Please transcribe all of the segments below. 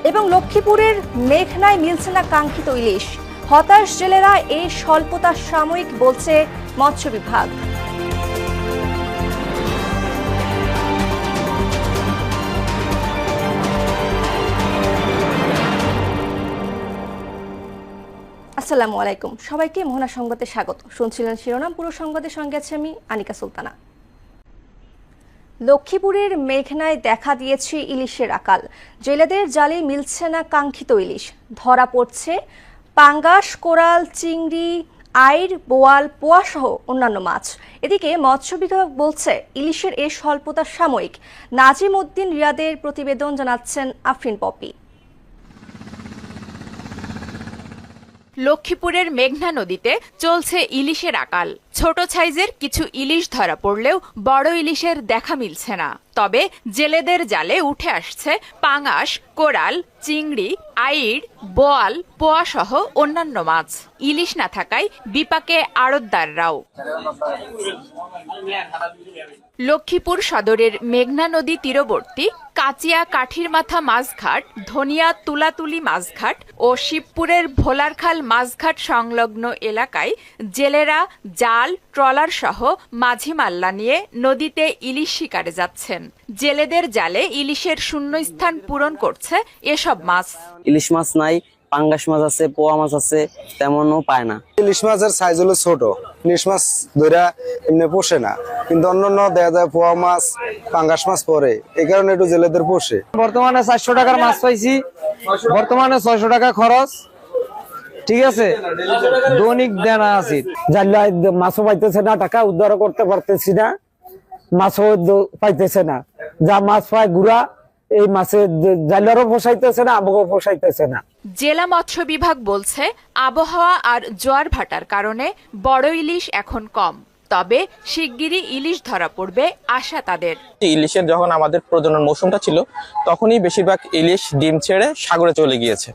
এবং লক্ষ্মীপুরের মেঘনায় মিলছে না কাঙ্ক্ষিত ইলিশ। হতাশ জেলেরা, এই স্বল্পতা সাময়িক বলছে মৎস্য বিভাগ। আসসালামু আলাইকুম, সবাইকে মোহনা সংবাদে স্বাগত। শুনছিলেন শিরোনাম, পুরো সংবাদের সঙ্গে আছে আমি আনিকা সুলতানা। লক্ষ্মীপুরের মেঘনায় দেখা দিয়েছে ইলিশের আকাল। জেলেদের জালে মিলছে না কাঙ্ক্ষিত ইলিশ। ধরা পড়ছে পাঙ্গাস, কোরাল, চিংড়ি, আইড়, বোয়াল, পোয়া সহ অন্যান্য মাছ। এদিকে মৎস্য বিভাগ বলছে ইলিশের এই স্বল্পতা সাময়িক। নাজিম উদ্দিন রিয়াদের প্রতিবেদন, জানাচ্ছেন আফরিন পপি। লক্ষ্মীপুরের মেঘনা নদীতে চলছে ইলিশের আকাল। ছোট সাইজের কিছু ইলিশ ধরা পড়লেও বড় ইলিশের দেখা মিলছে না। তবে জেলেদের জালে উঠে আসছে পাঙাশ, কোরাল, চিংড়ি, আইড়, বোয়াল, পোয়া সহ অন্যান্য মাছ। ইলিশ না থাকায় বিপাকে আড়তদাররাও। লক্ষ্মীপুর সদরের মেঘনা নদী তীরবর্তী কাচিয়া কাঠিরমাথা মাছঘাট, ধনিয়া তুলাতুলি মাছঘাট ও শিবপুরের ভোলারখাল মাছঘাট সংলগ্ন এলাকায় জেলেরা জাল, ট্রলার সহ মাঝি মাল্লা নিয়ে নদীতে ইলিশ শিকারে যাচ্ছেন। জেলেদের জালে ইলিশের শূন্যস্থান পূরণ করছে এসব মাছ। ইলিশ মাছ নাই, পাঙ্গাস মাছ আছে, পোয়া মাছ আছে, তেমনও পায় না। ইলিশ মাছের সাইজ হলো ছোট, ইলিশ মাছ ধরা এমনি পোষে না, কিন্তু অন্যান্য দেখা যায় পোয়া মাছ, পাঙ্গাস মাছ পরে, এই কারণে একটু জেলেদের পোষে। বর্তমানে 400 টাকার মাছ পাইছি, বর্তমানে 600 টাকা খরচ। ঠিক আছে, দৈনিক দেনা আছে। জানলায় মাছও পাইতেছে না, টাকা উদ্ধার করতে পারতেছি না, মাছও পাইতেছে না। যা মাছ পায় গুড়া, এই মাছে জানলারও পোষাইতেছে না, আমাকেও পোষাইতেছে না। জেলা মৎস্য বিভাগ বলছে আবহাওয়া আর জোয়ার ভাটার কারণে বড় ইলিশ এখন কম। তবে শিগগিরই ইলিশ ধরা পড়বে আশা তাদের। ইলিশের যখন আমাদের প্রজনন মৌসুমটা ছিল, তখনই বেশিরভাগ ইলিশ ডিম ছেড়ে সাগরে চলে গিয়েছে,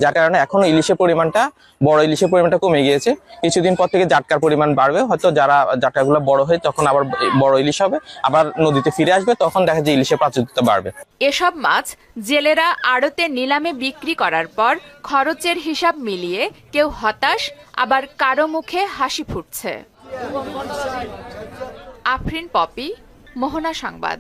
যার কারণে এখন ইলিশের পরিমাণটা, বড় ইলিশের পরিমাণটা কমে গিয়েছে। কিছুদিন পর থেকে জাটকার পরিমাণ বাড়বে, হয়তো যারা জাটকাগুলো বড় হয় তখন আবার বড় ইলিশ হবে, আবার নদীতে ফিরে আসবে, তখন দেখা যায় ইলিশের প্রাচুর্যতা বাড়বে। এসব মাছ জেলেরা আড়তে নিলামে বিক্রি করার পর খরচের হিসাব মিলিয়ে কেউ হতাশ, আবার কারো মুখে হাসি ফুটছে। আফরিন পপি, মোহনা সংবাদ।